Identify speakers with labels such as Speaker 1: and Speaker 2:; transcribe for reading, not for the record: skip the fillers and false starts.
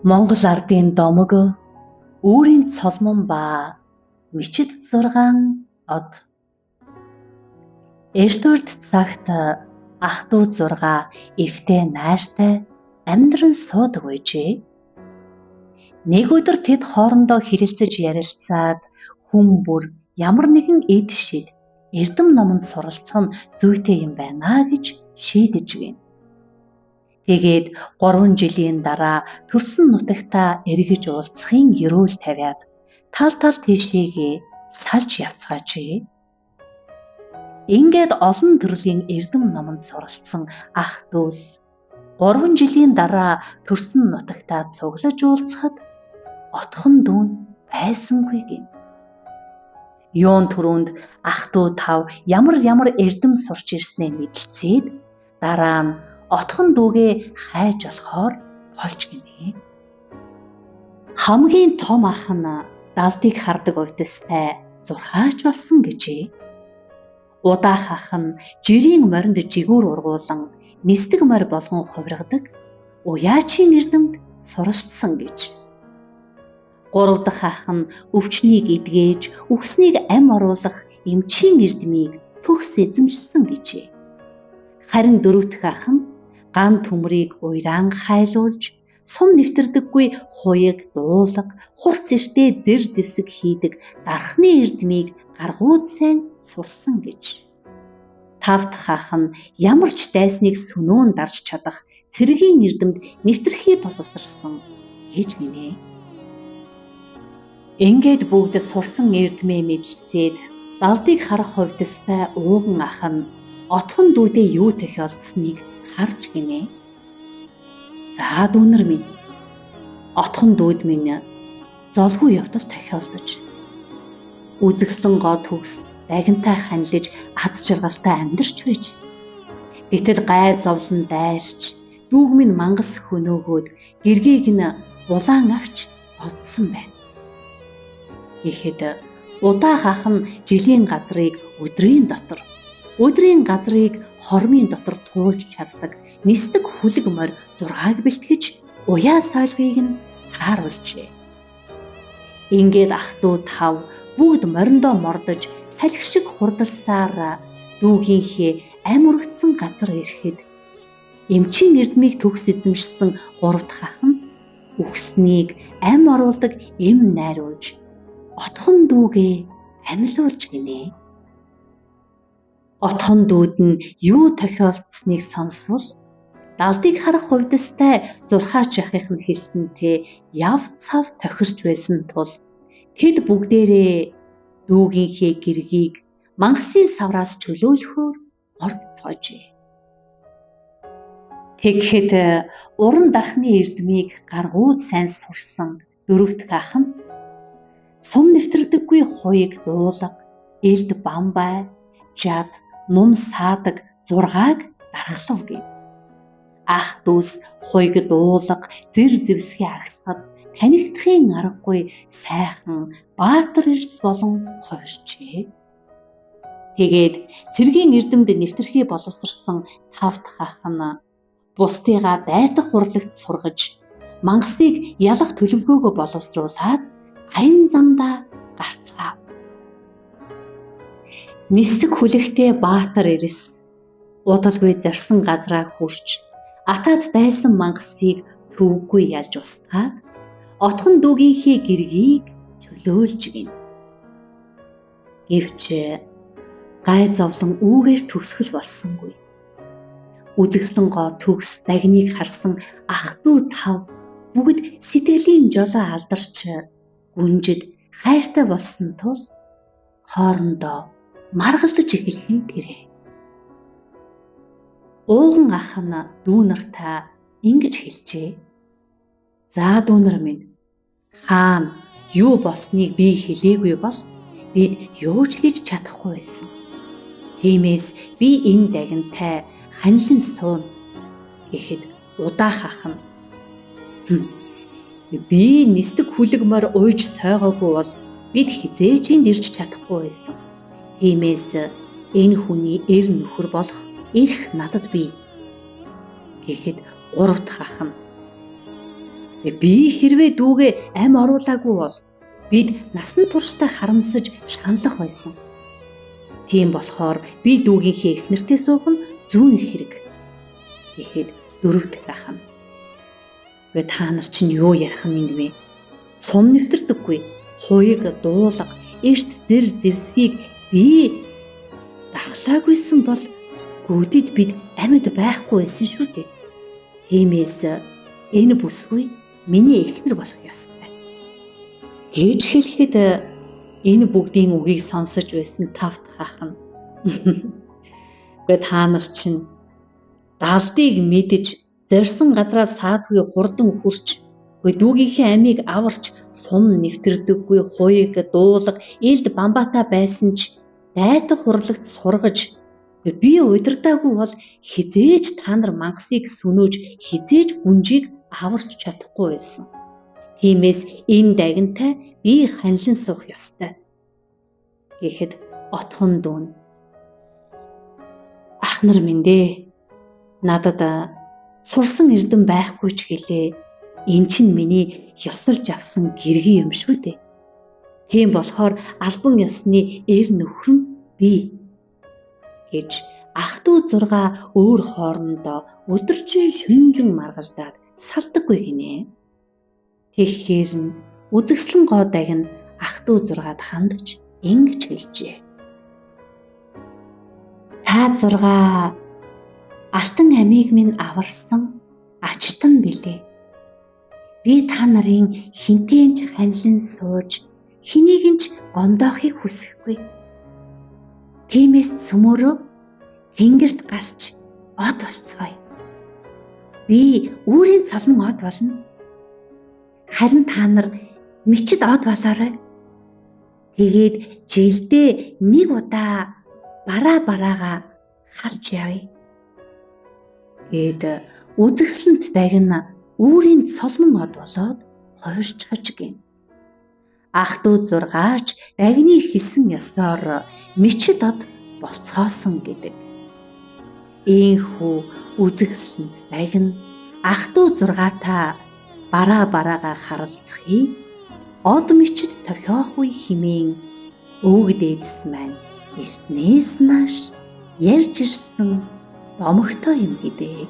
Speaker 1: Монгол ардын домог үүрийн цолмон ба мичид 6 од. Эрт урд цагт ах トゥ 6 эвтэй найртай амьдран суудаг байжээ. Нэг өдөр тэд хоорондоо хэрэлцэж ярилцаад хүн бүр ямар нэгэн эд шид эрдэм номонд суралцах нь зүйтэй юм байна гэж шийдэж гин. Тэгээд 3 жилийн дараа төрсөн нутагтаа эргэж уулзахын ерөөл тавиад тал тийшээгээ салж явцгаажээ. Ингээд олон төрлийн эрдэм номонд суралцсан ах дүүс 3 жилийн дараа төрсөн нутагтаа цуглаж уулзахад отхон дүүн байсангүй гин. Юун түрүүнд ах дүү тав ямар эрдэм сурч ирснээ мэдэлцээд дараа нь отхон дүүгээ хайж олохоор болж гинэ. Хамгийн том ах нь далдыг хардаг увдистай зурхаач болсон гэжээ. Удаах ах нь жирийн моринд жигүүр ургуулan нисдэг морь болгон хувиргадаг уяачийн эрдэмд суралцсан гэж. 3 дахь ах нь өвчнийг эдгээж үхснийг ам оруулах эмчийн эрдмийг төгс эзэмшсэн гэжээ. Харин 4 дахь ах нь ган төмрийг уйраан хайлуулж, сум нэвтэрдэггүй хуяг дуулаг, хурц эртээ зэр зэвсэг хийдэг дархны эрдмийг гаргууд сайн сурсан гэж. 5 дахь ах нь ямар ч дайсныг сүнөөн дарж чадах цэргийн эрдэмд нэвтрхий боловсрсан гэж гинэ. Ингээд бүгд сурсан эрдмээ мэдэлцээд далдыг харах хувьдастай ууган ах нь отхон дүүдээ юу тохиолдсныг харж гинэ. За дүүнэр минь, отхон дүүд минь золгүй явдал тохиолдож үзэгсэн гоо төгс дагинтай ханилж аз жаргалтай амьдарч байж. Гэтэл гай зовлон дайрч дүүг минь мангас хөнөөгөөд гэргийг нь улаан авч одсон байна. Гэхэд удаах ах нь жилийн газрыг өдрийн дотор, өдрийн газрыг хормын дотор туулж чаддаг нисдэг хүлэг морь 6-аг бэлтгэж уяа сойлгыг нь тааруулжээ. Ингээд ах トゥ 5 бүгд мориндоо мордож салхи шиг хурдалсаар дүүгийнхээ ам урагдсан газар ирэхэд эмчийн эрдмийг төгс эзэмшсэн 3 дахь ах нь үхснийг ам оруулдаг эм найруулж отхон дүүгээ амьлуулж гинэ. Отхон дүүд нь юу тохиолдсныг сонсвол далдыг харах хувьдастай зурхаач ахих нь хэлсэнтэй яв цав тохирч байсан тул тэд бүгдээрээ дүүгийнхээ гэргийг мангасын савраас чөлөөлөхөөр ордцоожээ. Тэгэхэд уран дархны эрдмийг гаргууд сайн сурсан 4 дахь ах нь сум нэвтэрдэггүй хуяг дуулаг, элд бамбай, жад, нум саадаг 6-аг дархлав гэв. Ах дүүс хуяг дуулаг зэр зэвсгээ агсахад танигдахын аргагүй сайхан баатар эрс болон хувирчээ. Тэгээд цэргийн эрдэмд нэвтрхий боловсрсан 5 дахь ах нь бусдыгаа дайтах урлагт сургаж мангасыг ялах төлөвлөгөөгөө боловсруулад аян замдаа гарцгаав. Нисдэг хүлэгтэй баатар эрс удалгүй зарсан газраа хүрч атаад дайсан мангасыг төвгүй ялж устгаад отхон дүүгийнхээ гэргийг чөлөөлж гин. Гэвч гай зовлон үүгээр төгсгөл болсонгүй. Үзэгсэн гоо төгс дагныг харсан ах トゥ 5 бүгд сэтгэлийн жолоо алдарч гүнжид хайртай болсон тул хоорондоо маргалдаж эхэлхэн тэрэ. Ууган ах нь дүүнартаа ингэж хэлжээ. За дүүнэр минь, хаана юу болсныг би хэлээгүй бол бид юу ч хийж чадахгүй байсан. Тиймээс би энэ дагинтай ханилан сууна гэхэд удаах ах нь би нисдэг хүлэг морь уйж сойгоогүй бол бид хизээж энд ирж чадахгүй байсан. Тиймээс энэ хүний эр нөхөр болох эрх надад бий гэхэд 3 дахь ах нь Би хэрвээ дүүгээ ам оруулаагүй бол бид насан туршдаа харамсаж шаналх байсан. Тийм болохоор би дүүгийнхээ эхнэртэй суух нь зүүн хэрэг. Тэгэхэд дөрөв дэх ах нь "Гэ та нар чинь юу ярих юм бэ? Сум нэвтэрдэггүй, хуйг дуулга, эрт зэр зэвсгийг би дархлаагүйсэн бол гүдэд бид амьд байхгүй байсан шүү дээ. Тиймээс энэ бүсгүй миний эхнэр болох ёстой." Гэж хэлэхэд энэ бүгдийн үгийг сонсож байсан тав дахь ах нь "Гэ та нар чинь даалдыг мэдж зорьсон газраас саадгүй хурдан хурч, дүүгийнхээ амийг аварч сум нэвтэрдэггүй, хуйг дуулга, элд бамбаатай байсан ч дайтах хурлагт сургаж, би удирдаагүй бол хизээж та нар мангасыг сүнөөж хизээж гүнжийг аварч чадахгүй байсан. Тиймээс энэ дагинтай би ханилан суух ёстой." Гэхэд отхон дүүн "Ах нар минь дээ, надад сурсан эрдэм байхгүй ч гэлээ. Энэ чинь миний ёсолж авсан гэргий юм шүү дээ. Тийм болохоор албан ёсны эр нөхөр нь би" гэж ах дүү 6 өөр хоорондоо өдөржин шүнжин маргалдаад салдаггүй гинэ. Тэгэхээр нь үзэгслэн гоо дагин ах дүү 6-ад хандаж ингэж хэлжээ. "Та 6 алтан амийг минь аварсан ачтан билээ. Би та нарын хинтээнч ханилан сууж, хэнийг нь ч гомдоохыг хүсэхгүй. Тиймээс цөмөөрөө тэнгэрт гарч од болцгоё. Би үүрийн цолмон од болно. Харин та нар мичид од болоорой. Тэгээд жилдээ нэг удаа бараагаа харж явъя." Гэд үзэгслэнт дагин үүрийн цолмон од болоод хувирчхаж гин. Ах дүү 6-аач дагны хэлсэн ёсоор мичид од болцгоосон гэдэг. Ийхүү үзэгслэнт дагин ах дүү 6-аатай бараагаа харалцахыг од мичид тохиохгүй хэмээн өвөг дээдэс маань эртнээс нааш ярьж ирсэн домогтой юм гэдэг.